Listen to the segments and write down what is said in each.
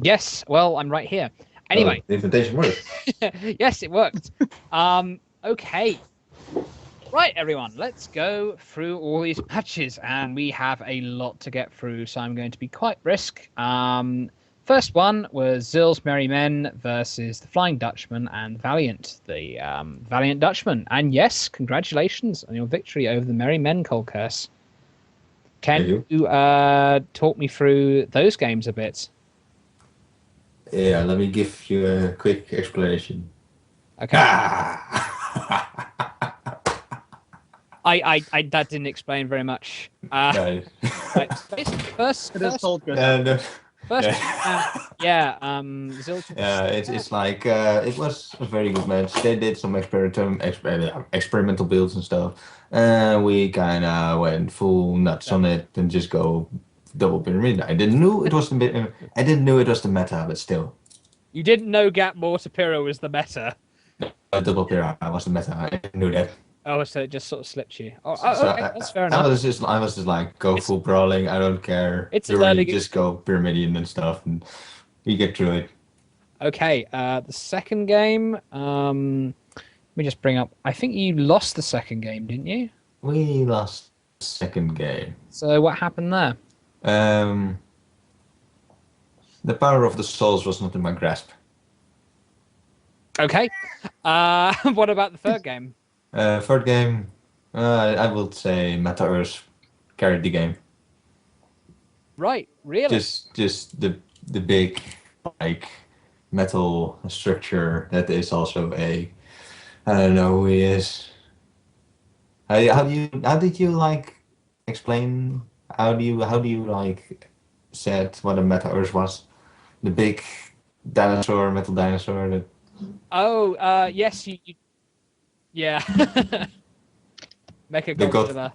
Yes, well, I'm right here. Anyway, the invitation worked. yes, it worked. Okay. Right, everyone, let's go through all these matches, and we have a lot to get through, so I'm going to be quite brisk. First one was Zill's Merry Men versus the Flying Dutchman and Valiant, the Valiant Dutchman. And yes, congratulations on your victory over the Merry Men, Colcurse. Can you talk me through those games a bit? Yeah, let me give you a quick explanation. Okay. I that didn't explain very much. Nice. Right, first, It is told good. No. first, Yeah. Zil. Yeah, it's like it was a very good match. They did some experimental builds and stuff. We kind of went full nuts on it and just go double pyramid. I didn't know it was the meta, but still. You didn't know Gap Mortar Pyro was the meta. Double pyramid was the meta. I knew that. Oh, so it just sort of slipped you. Oh, So okay, that's fair enough. I was just like, go full brawling. I don't care. It's a You learning just go pyramidian and stuff, and you get through it. Okay, the second game. Let me just bring up. I think you lost the second game, didn't you? We lost the second game. So what happened there? The power of the souls was not in my grasp. Okay. What about the third game? Third game, I would say Meta Earth carried the game. Right, really? Just the big like metal structure that is also I don't know who he is. How did you like explain how do you like said what a Meta Earth was? The big dinosaur, metal dinosaur that. Oh, yes, you yeah. Mecha The god Godzilla.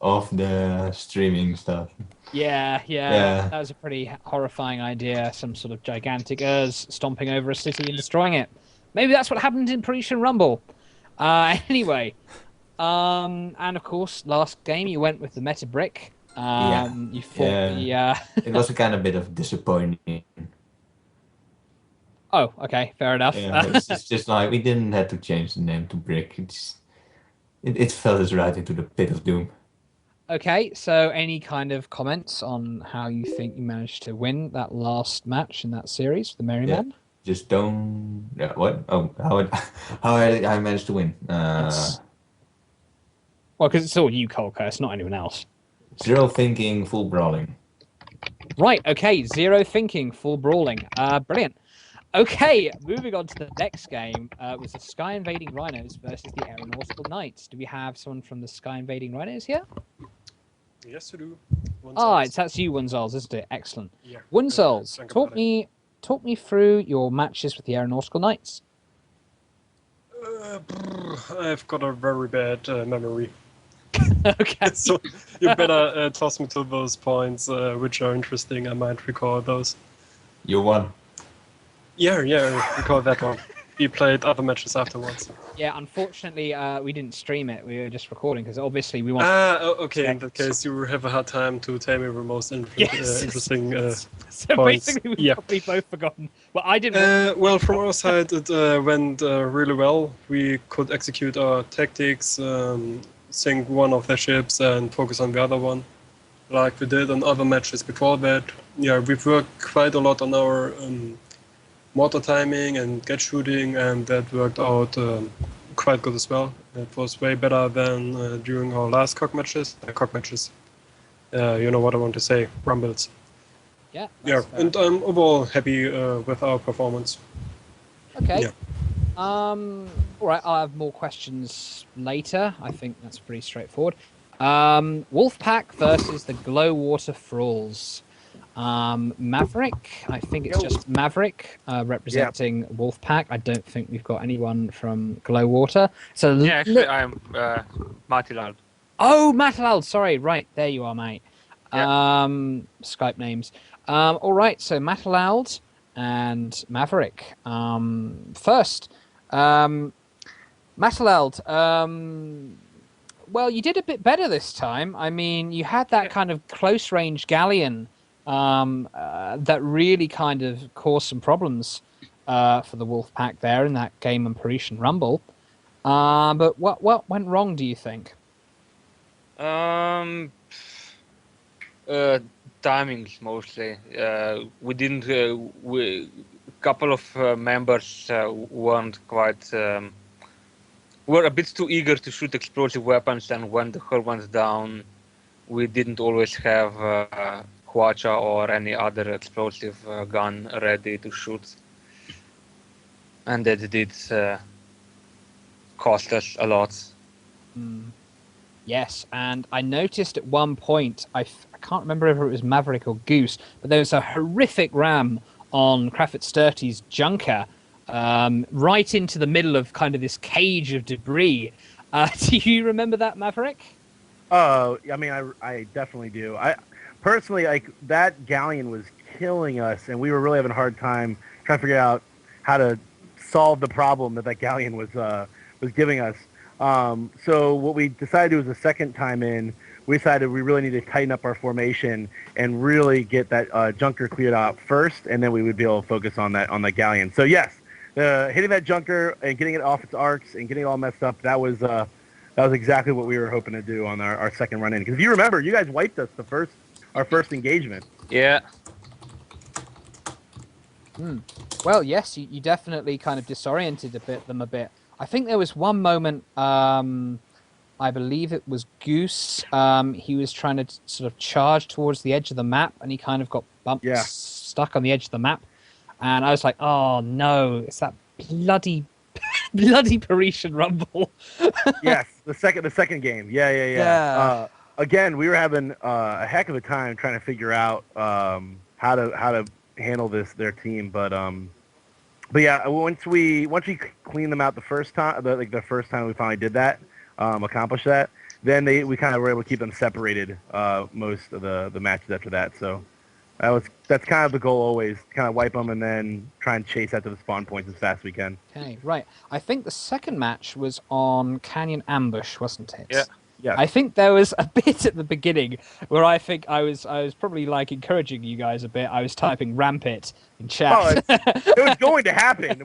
of the streaming stuff. Yeah. Yeah. That was a pretty horrifying idea. Some sort of gigantic Urs stomping over a city and destroying it. Maybe that's what happened in Parisian Rumble. Anyway, and of course, last game you went with the Meta Brick. You fought the. It was a kind of bit of disappointing. Oh, okay, fair enough. Yeah, it's just like we didn't have to change the name to Brick. It fell us right into the pit of doom. Okay, so any kind of comments on how you think you managed to win that last match in that series, the Merry Men? Just don't. Yeah, what? Oh, how I managed to win? Well, because it's all you, Colcurse, not anyone else. Zero thinking, full brawling. Right. Okay. Zero thinking, full brawling. Brilliant. Okay, moving on to the next game, was the Sky Invading Rhinos versus the Aeronautical Knights. Do we have someone from the Sky Invading Rhinos here? Yes, we do. That's you, Wunzols, isn't it? Excellent. Yeah. Wunzols, talk me through your matches with the Aeronautical Knights. I've got a very bad memory. Okay. So you better toss me to those points which are interesting. I might recall those. You won. Yeah, recall that one. We played other matches afterwards. Yeah, unfortunately, we didn't stream it. We were just recording because obviously we want. Okay. In that case, you have a hard time to tell me the most interesting So points. basically, we've probably both forgotten. Well, I didn't. Well, from our side, it went really well. We could execute our tactics, sink one of their ships, and focus on the other one, like we did on other matches before that. Yeah, we've worked quite a lot on our mortar timing and get shooting, and that worked out quite good as well. It was way better than during our last cock matches. You know what I want to say, rumbles. Yeah. And I'm overall happy with our performance. Okay. Yeah. All right, I'll have more questions later. I think that's pretty straightforward. Wolfpack versus the Glowwater Thralls. Maverick, I think it's just Maverick representing Wolfpack. I don't think we've got anyone from Glowwater. So yeah, actually, I'm Matilal. Oh, Matilal, sorry. Right, there you are, mate. Yeah. Skype names. All right, so Matilal and Maverick. First, Matilal, well, you did a bit better this time. I mean, you had that kind of close-range galleon that really kind of caused some problems for the Wolfpack there in that game on Parisian Rumble. But what went wrong, do you think? Timings mostly. We didn't. We couple of members weren't quite. Were a bit too eager to shoot explosive weapons, and when the hull went down, we didn't always have Quacha or any other explosive gun ready to shoot, and that did cost us a lot. Yes, and I noticed at one point, I can't remember if it was Maverick or Goose, but there was a horrific ram on Crawford Sturtey's Junker, right into the middle of kind of this cage of debris. Do you remember that, Maverick? I mean, I definitely do. I personally, like, that galleon was killing us, and we were really having a hard time trying to figure out how to solve the problem that galleon was giving us. So what we decided to do was the second time in, we decided we really need to tighten up our formation and really get that junker cleared out first, and then we would be able to focus on that galleon. So yes, hitting that junker and getting it off its arcs and getting it all messed up, that was exactly what we were hoping to do on our second run in. Because if you remember, you guys wiped us our first engagement. Yeah. Well, yes, you definitely kind of disoriented them a bit. I think there was one moment, I believe it was Goose, he was trying to sort of charge towards the edge of the map, and he kind of got stuck on the edge of the map. And I was like, oh no, it's that bloody Parisian Rumble. Yes, the second game. Yeah. Again, we were having a heck of a time trying to figure out how to handle their team, but yeah, once we cleaned them out the first time, the first time we finally did that, accomplished that, then we kind of were able to keep them separated most of the matches after that. So that's kind of the goal always, kind of wipe them and then try and chase after the spawn points as fast as we can. Okay, right. I think the second match was on Canyon Ambush, wasn't it? Yeah. Yeah. I think there was a bit at the beginning where I think I was probably like encouraging you guys a bit. I was typing Rampit in chat. Oh, it was going to happen.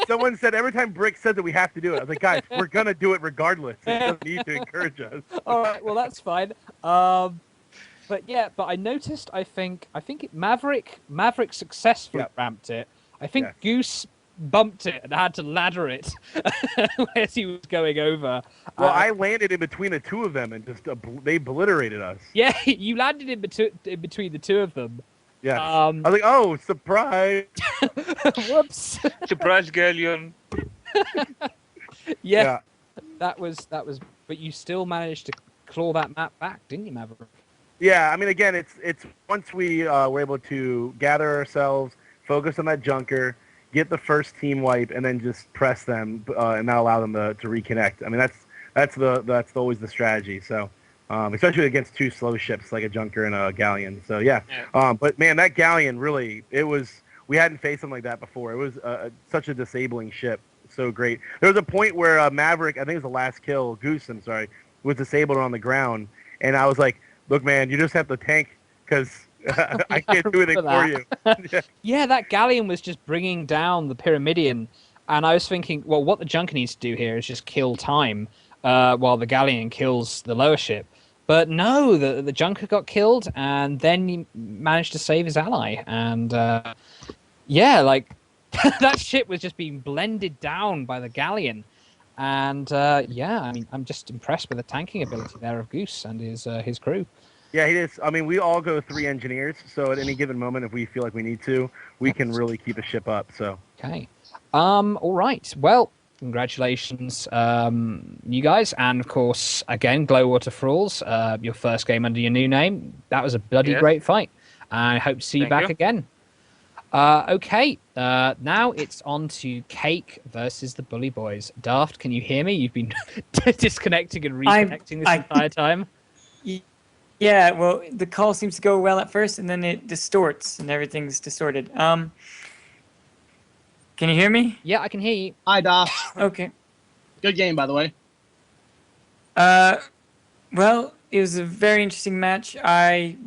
Someone said every time Brick said that we have to do it. I was like, guys, we're gonna do it regardless. It doesn't need to encourage us. All right, well that's fine. But I noticed. I think Maverick successfully ramped it. I think Goose bumped it and had to ladder it as he was going over. Well, I landed in between the two of them and just they obliterated us. Yeah, you landed in between the two of them. Yeah. I was like, oh, surprise! Whoops! Surprise galleon. Yeah, that was. But you still managed to claw that map back, didn't you, Maverick? Yeah, I mean, again, it's once we were able to gather ourselves, focus on that junker, get the first team wipe, and then just press them and not allow them to reconnect. I mean, that's always the strategy. So, especially against two slow ships like a junker and a galleon. So yeah. But man, that galleon really, we hadn't faced something like that before. It was such a disabling ship. So great. There was a point where Maverick, I think it was the last kill, Goose, I'm sorry, was disabled on the ground, and I was like, look, man, you just have to tank because I can't do anything for you. Yeah, that galleon was just bringing down the Pyramidion, and I was thinking, well, what the junker needs to do here is just kill time while the galleon kills the lower ship. But no, the junker got killed, and then he managed to save his ally. And that ship was just being blended down by the galleon. And I mean, I'm just impressed with the tanking ability there of Goose and his crew. Yeah, he is. I mean, we all go 3 engineers, so at any given moment, if we feel like we need to, we can really keep a ship up. So okay, all right. Well, congratulations, you guys, and of course, again, Glowwater Thralls, your first game under your new name. That was a bloody great fight. I hope to see you back again. Okay, now it's on to Cake versus the Bully Boys. Daft, can you hear me? You've been disconnecting and reconnecting this entire time. Yeah, well, the call seems to go well at first, and then it distorts, and everything's distorted. Can you hear me? Yeah, I can hear you. Hi, Daft. Okay. Good game, by the way. Well, it was a very interesting match.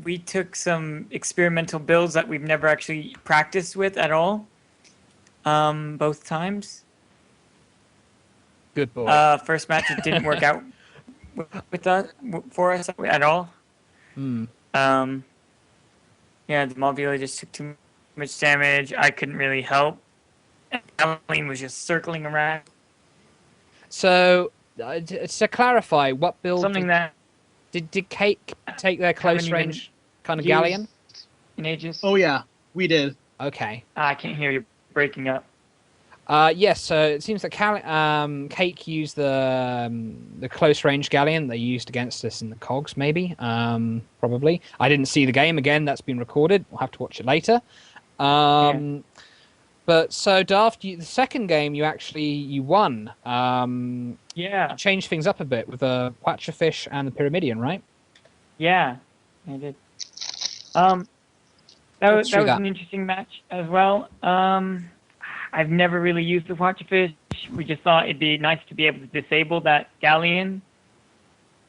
We took some experimental builds that we've never actually practiced with at all. Both times. Good boy. First match it didn't work out with us for us at all. Hmm. Yeah, the Mobula just took too much damage. I couldn't really help. And Galleon was just circling around. So, to clarify, what build Something that did Cake take their close even range kind of used Galleon? in ages. Oh yeah, we did. Okay. I can't hear you breaking up. Yes, so it seems that Cake used the close range Galleon they used against us in the Cogs, maybe. Probably. I didn't see the game again. That's been recorded. We'll have to watch it later. But so Daft, the second game you won. Yeah, Changed things up a bit with the Watcherfish and the Pyramidion, right? yeah, I did. That was through that. an interesting match as well. I've never really used the Watcherfish. We just thought it'd be nice to be able to disable that Galleon.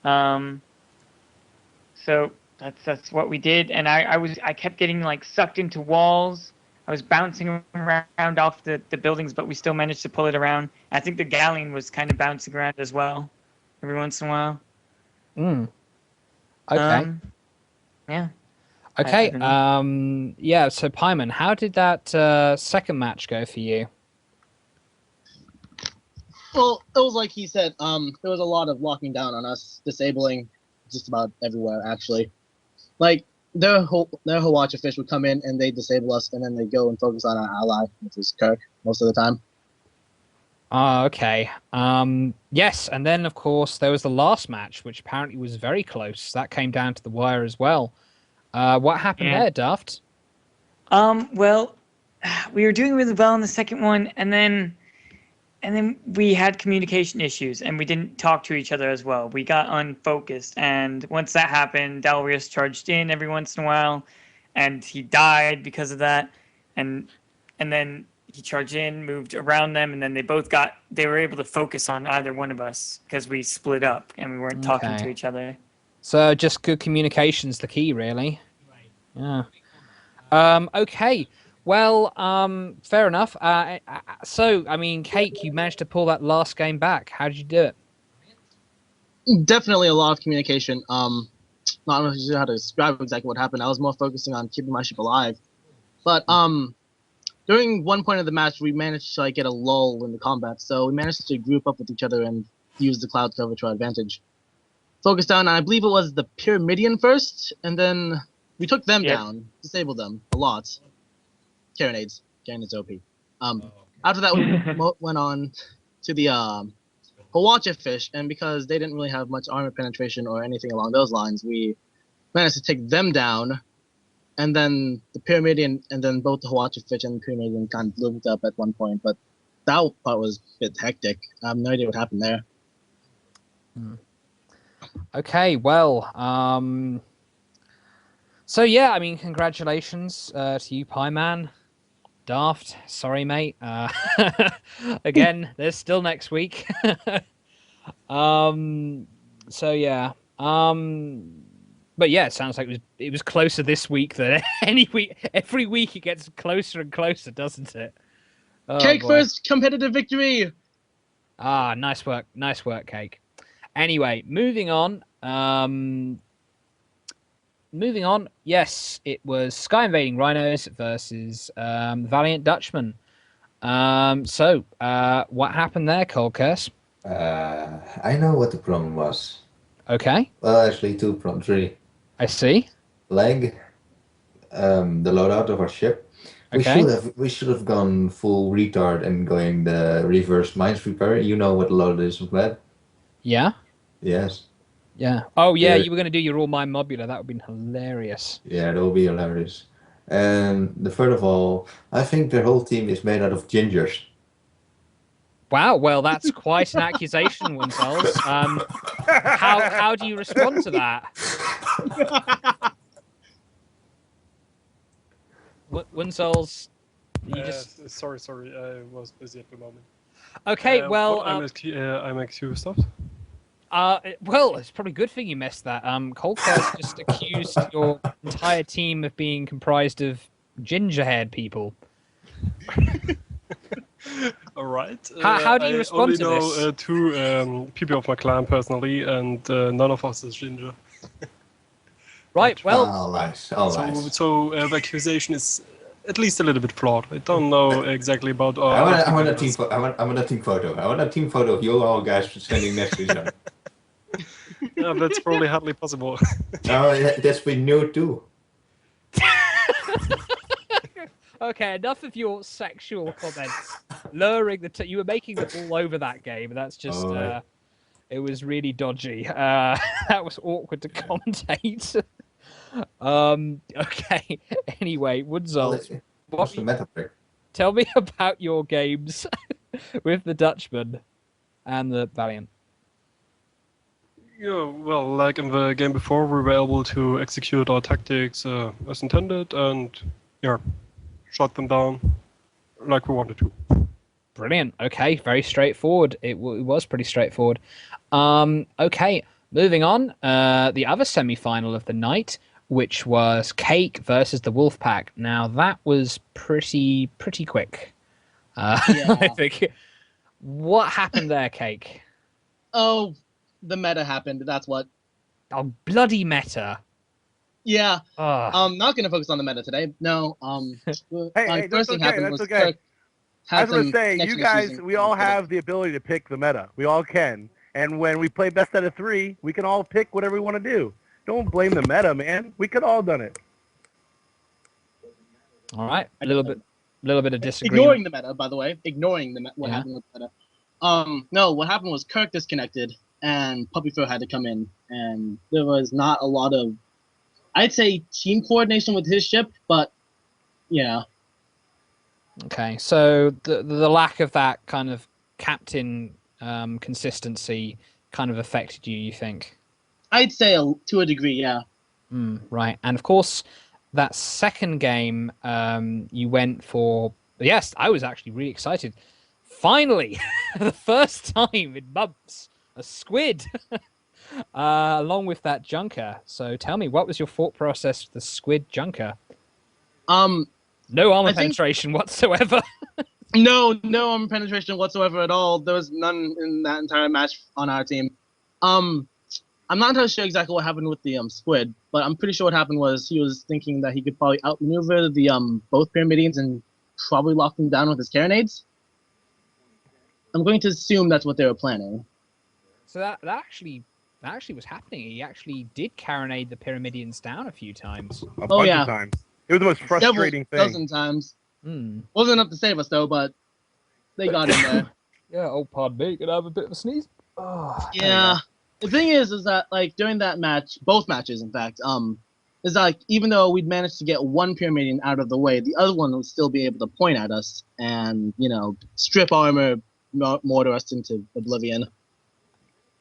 So that's what we did, and I kept getting like sucked into walls. I was bouncing around off the buildings, but we still managed to pull it around. I think the Galleon was kind of bouncing around as well, every once in a while. Okay. Yeah. Okay. I don't Yeah. So Pyman, how did that second match go for you? Well, it was like he said. There was a lot of locking down on us, disabling just about everywhere. Actually, like their Hawacha fish would come in and they disable us, and then they go and focus on our ally, which is Kirk, most of the time. Okay. Yes, and then of course there was the last match, which apparently was very close. That came down to the wire as well. What happened there, Daft? Well, we were doing really well in the second one, and then we had communication issues, and we didn't talk to each other as well. We got unfocused, and once that happened, Dalrius charged in every once in a while, and he died because of that, and then he charged in, moved around them, and then they were able to focus on either one of us because we split up and we weren't talking to Okay. each other. So just good communication's the key, really. Yeah. Okay. Well, fair enough. So, I mean, Cake, you managed to pull that last game back. How did you do it? Definitely a lot of communication. Not really sure how to describe exactly what happened. I was more focusing on keeping my ship alive. But during one point of the match, we managed to get a lull in the combat. So we managed to group up with each other and use the cloud cover to our advantage. Focus down, and I believe it was the Pyramidion first, and then we took them down, disabled them a lot. Carronades OP. After that, we went on to the Hawacha fish, and because they didn't really have much armor penetration or anything along those lines, we managed to take them down, and then the Pyramidion, and then both the Hawacha fish and the Pyramidion kind of looped up at one point, but that part was a bit hectic. I have no idea what happened there. Okay, well, so yeah, I mean, congratulations to you, Pyman. Daft, sorry, mate. Again, there's still next week. So yeah. But yeah, it sounds like it was closer this week than any week. Every week it gets closer and closer, doesn't it? Oh, Cake boy. first competitive victory. Ah, nice work, Cake. Anyway, moving on. Yes, it was Sky Invading Rhinos versus Valiant Dutchman. So, what happened there, Cold Curse? I know what the problem was. Okay, Well, actually, three. I see. Leg, the loadout of our ship. Okay. We should have gone full retard and going the reverse mines repair. You know what loadout is of that? Yeah. Yes. Yeah. Oh, yeah. Yeah. You were going to do your all mine mobula. That would have been hilarious. Yeah, that will be hilarious. And the third of all, I think their whole team is made out of gingers. Wow. Well, that's quite an accusation, Winsells. How do you respond to that? Winsells, you just Sorry, I was busy at the moment. okay. Well, I'm excused. Stopped. Well, it's probably a good thing you missed that. Coldcast just accused your entire team of being comprised of ginger-haired people. All right. How do you respond to I only know this? two people of my clan personally, and none of us is ginger. Right, well, All right. All right. So the accusation is at least a little bit flawed. I don't know exactly about. I want a team. I want a team photo. I want a team photo of you all guys standing next to each other. Yeah, that's probably hardly possible. Oh, that's been new too. okay, enough of your sexual comments. Luring you were making them all over that game. That's just, it was really dodgy. That was awkward to commentate. Okay. Anyway, Woodzolt, What's the meta pick? tell me about your games with the Dutchman and the Valiant. Yeah, well, like in the game before, we were able to execute our tactics as intended, and yeah, shut them down like we wanted to. Brilliant. Okay, very straightforward. It was pretty straightforward. Okay, moving on. The other semi-final of the night, which was Cake versus the Wolfpack. Now that was pretty quick. Yeah. I think. What happened there, Cake? Oh, the meta happened. That's what. Oh, bloody meta. Yeah. Oh. I'm not gonna focus on the meta today. No. Hey, first thing that's okay. happened That's was okay. Kirk I had was going to some say, you connection guys, issues we all and- have the ability to pick the meta. We all can. And when we play best out of 3, we can all pick whatever we want to do. Don't blame the meta, man. We could all done it. All right. A little bit of disagreement. Ignoring the meta, by the way. Ignoring what Yeah. happened with the meta. No, what happened was Kirk disconnected and Puppy Fur had to come in, and there was not a lot of, I'd say, team coordination with his ship, but yeah. Okay, so the lack of that kind of captain consistency kind of affected you, you think? I'd say to a degree, yeah. Right, and of course, that second game, you went for. Yes, I was actually really excited. Finally, the first time in months, a squid, along with that junker. So tell me, what was your thought process with the squid junker? No armor I think- penetration whatsoever. No penetration whatsoever at all. There was none in that entire match on our team. I'm not entirely sure exactly what happened with the squid, but I'm pretty sure what happened was he was thinking that he could probably outmaneuver the both Pyramidians and probably lock them down with his carronades. I'm going to assume that's what they were planning. So that actually was happening. He actually did carronade the Pyramidians down a few times. A bunch yeah. of times. It was the most frustrating Several thing. dozen times. Hmm. Wasn't enough to save us though, but they got in there. Yeah, oh pardon me, can I have a bit of a sneeze? Oh, Yeah. The thing is that like during that match, both matches in fact, is like even though we'd managed to get one Pyramidian out of the way, the other one would still be able to point at us and, strip armor, mortar us into oblivion.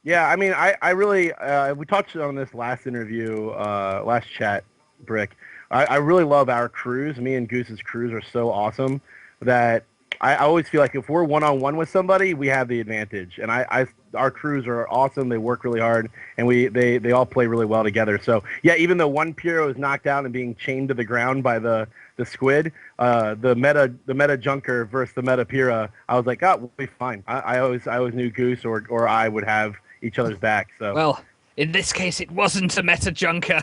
Yeah, I mean, I really, we touched on this last interview, last chat, Brick. I really love our crews. Me and Goose's crews are so awesome that I always feel like if we're one-on-one with somebody, we have the advantage. And our crews are awesome. They work really hard, and they all play really well together. So, yeah, even though one Pyro is knocked out and being chained to the ground by the squid, the meta junker versus the meta Pyra, I was like, oh, we'll be fine. I always knew Goose or I would have each other's back. So well, in this case, it wasn't a meta junker.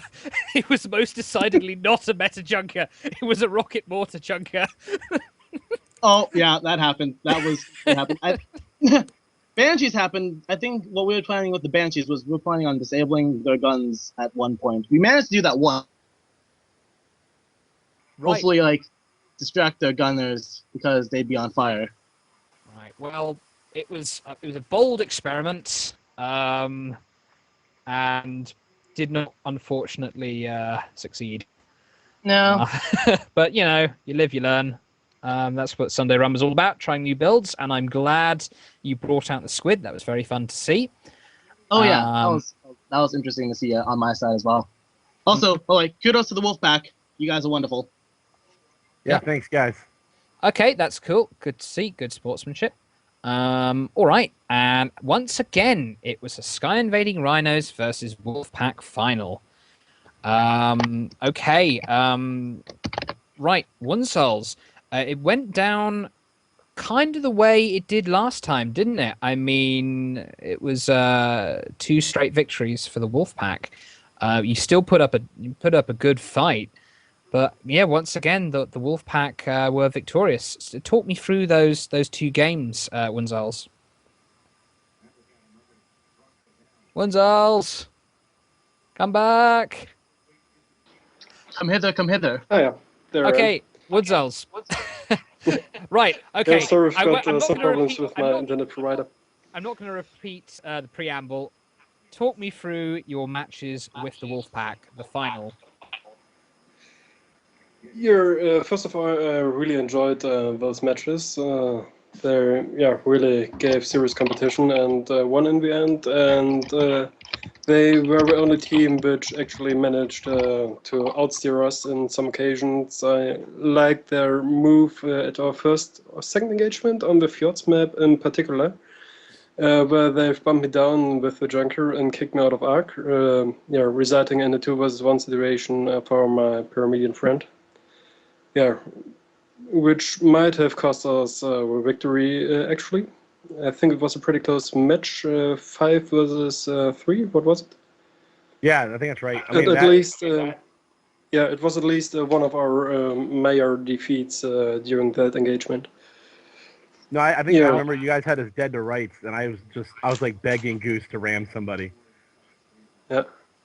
It was most decidedly not a meta junker. It was a rocket mortar junker. Oh, yeah, that happened. That was what happened. Banshees happened. I think what we were planning with the Banshees was we were planning on disabling their guns at one point. We managed to do that once. Right. Hopefully, distract their gunners because they'd be on fire. Right. Well, it was a bold experiment, and did not unfortunately succeed. No. But you live, you learn. That's what Sunday Run was all about, trying new builds, and I'm glad you brought out the squid. That was very fun to see. Oh yeah, that was interesting to see on my side as well. Also, kudos to the Wolfpack. You guys are wonderful. yeah, thanks, guys. Okay, that's cool. Good to see. Good sportsmanship. All right, and once again, it was a Sky Invading Rhinos versus Wolfpack final. Okay. Right, Wunsouls. It went down kind of the way it did last time, didn't it? I mean, it was 2 straight victories for the Wolfpack. You still put up a good fight, but yeah, once again, the Wolfpack were victorious. So talk me through those 2 games, Wunsouls. Wunsouls, come back. Come hither, come hither. Oh yeah. There I am. Okay, Wunsouls. Right. Okay. Yeah, sorry, I've I- got I'm not some gonna problems repeat- with I'm my not- internet provider. I'm not going to repeat the preamble. Talk me through your matches with the Wolfpack, the final. Yeah, first of all, I really enjoyed those matches. They really gave serious competition and won in the end. And they were the only team which actually managed to outsteer us in some occasions. I liked their move at our first or second engagement on the Fjords map in particular. Where they've bumped me down with the Junker and kicked me out of Arc, resulting in a 2-versus-1 situation for my Pyramidian friend. Yeah, which might have cost us a victory, actually. I think it was a pretty close match, 5 versus 3, what was it? Yeah, I think that's right. I mean, At that- least, it was at least one of our major defeats during that engagement. No, I think I Yeah. remember you guys had us dead to rights, and I was like begging Goose to ram somebody. Yeah.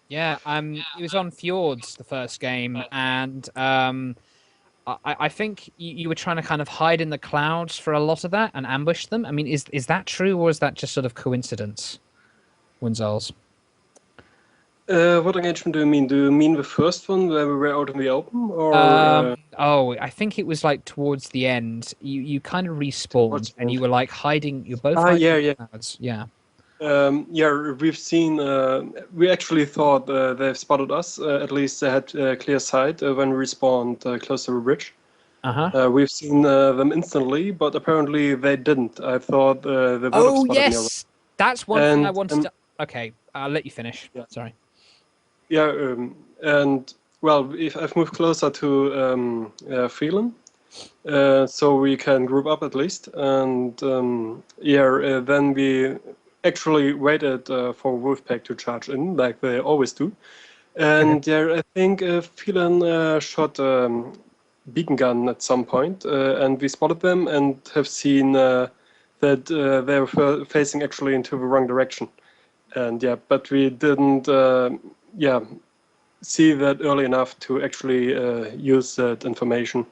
Yeah, it was on Fjords the first game, and I think you were trying to kind of hide in the clouds for a lot of that and ambush them. I mean, is that true, or is that just sort of coincidence, Wunsouls? What engagement do you mean? Do you mean the first one where we were out in the open, or? I think it was like towards the end. You kind of respawned, Towards the and you end. were like hiding. You're both Ah, hiding yeah, in the yeah. clouds. Yeah. We've seen. We actually thought they've spotted us. At least they had clear sight when we respawned close to the bridge. Uh-huh. We've seen them instantly, but apparently they didn't. I thought they would have Oh spotted me. yes, that's one thing I And, wanted to. Okay, I'll let you finish. Yeah. Sorry. Yeah, and well, if I've moved closer to Phelan, so we can group up at least, and then we actually waited for Wolfpack to charge in, like they always do. And I think Phelan shot beacon gun at some point, and we spotted them and have seen that they were facing actually into the wrong direction. And but we didn't see that early enough to actually use that information.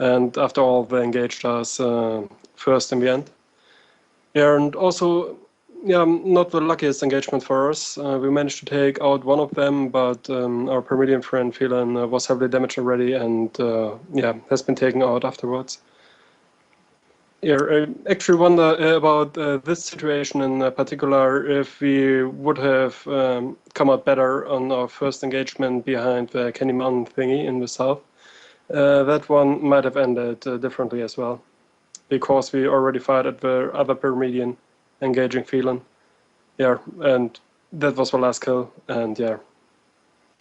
And after all, they engaged us first in the end. Yeah, and also, not the luckiest engagement for us. We managed to take out one of them, but our Pyramidian friend Phelan was heavily damaged already, and has been taken out afterwards. Yeah, I actually wonder about this situation in particular, if we would have come out better on our first engagement behind the Candy Mountain thingy in the south. That one might have ended differently as well, because we already fired at the other Pyramidian engaging Phelan. Yeah, and that was the last kill, and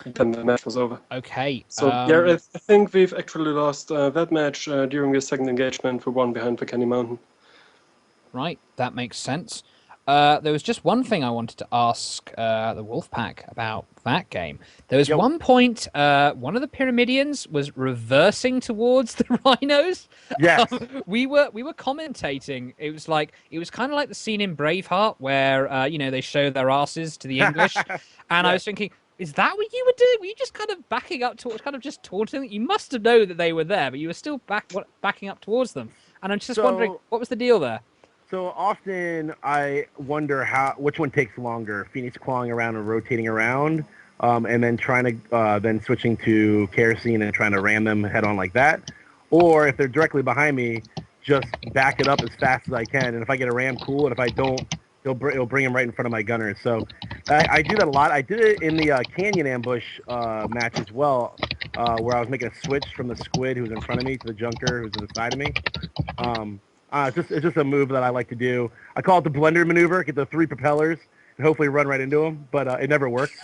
then the match was over. Okay. So I think we've actually lost that match during the second engagement for one behind the Candy Mountain. Right, that makes sense. There was just one thing I wanted to ask the Wolfpack about that game. There was one point, one of the Pyramidians was reversing towards the Rhinos. Yes. We were commentating. It was kind of like the scene in Braveheart where they show their asses to the English, and I was thinking, is that what you were doing? Were you just kind of backing up towards, kind of just taunting? You must have known that they were there, but you were still backing up towards them. And I'm just wondering, what was the deal there? So often I wonder which one takes longer: Phoenix clawing around and rotating around, and then trying to then switching to kerosene and trying to ram them head on like that, or if they're directly behind me, just back it up as fast as I can. And if I get a ram, cool. And if I don't, it'll bring him right in front of my gunners. So I do that a lot. I did it in the Canyon ambush match as well, where I was making a switch from the squid who was in front of me to the junker who was to the side of me. It's just a move that I like to do. I call it the blender maneuver. Get the 3 propellers and hopefully run right into them, but it never works.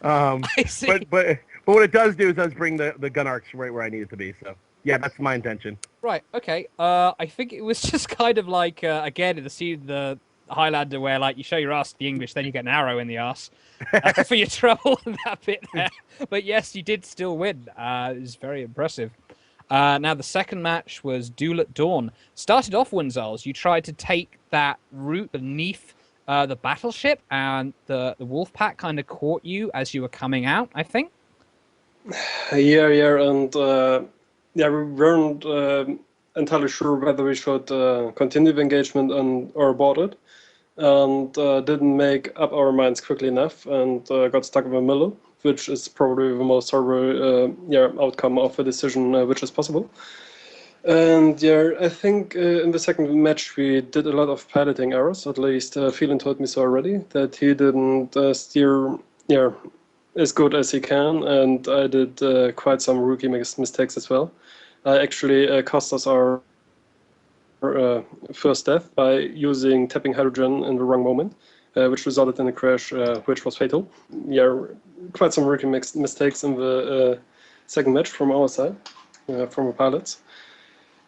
I see. But what it does do is does bring the gun arcs right where I need it to be. So yeah, that's my intention. Right. Okay. I think it was just kind of like again in the scene, the Highlander, where like you show your ass to the English, then you get an arrow in the ass for your trouble in that bit there. But yes, you did still win. It was very impressive. Now the second match was Duel at Dawn. Started off Wunzals. You tried to take that route beneath the battleship, and the wolf pack kind of caught you as you were coming out, I think. Yeah, and we weren't entirely sure whether we should continue the engagement or abort it, and didn't make up our minds quickly enough, and got stuck in the middle, which is probably the most horrible outcome of a decision which is possible. And I think in the second match we did a lot of piloting errors. At least Phelan told me so already, that he didn't steer as good as he can, and I did quite some rookie mistakes as well. I actually cost us our first death by using tapping hydrogen in the wrong moment, which resulted in a crash which was fatal. Quite some rookie mistakes in the second match from our side, from the pilots.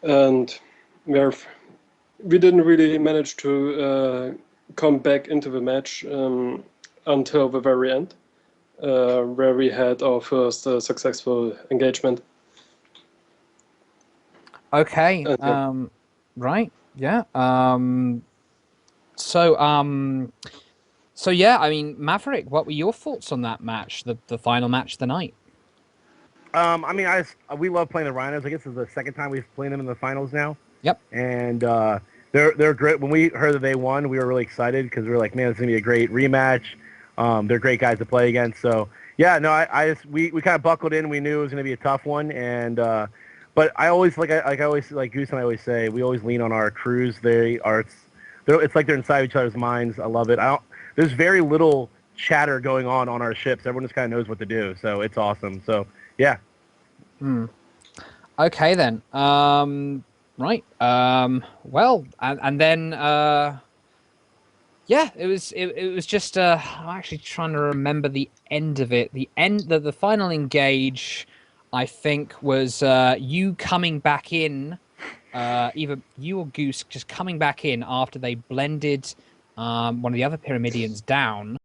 And we didn't really manage to come back into the match until the very end, where we had our first successful engagement. Okay. Right. Yeah. So yeah, I mean, Maverick, what were your thoughts on that match, the final match of the night? I mean, we love playing the Rhinos. I guess this is the second time we've played them in the finals now. Yep. And they're great. When we heard that they won, we were really excited because we were like, man, it's gonna be a great rematch. They're great guys to play against. So yeah, no, we kind of buckled in. We knew it was gonna be a tough one, and but I always like Goose and I always say, we always lean on our crews. It's like they're inside each other's minds. I love it. There's very little chatter going on our ships. Everyone just kind of knows what to do. So it's awesome. So yeah. Okay then. Right. Well, and then yeah, it was just I'm actually trying to remember the end of it. The final engage, I think, was you coming back in, either you or Goose just coming back in after they blended one of the other Pyramidians down.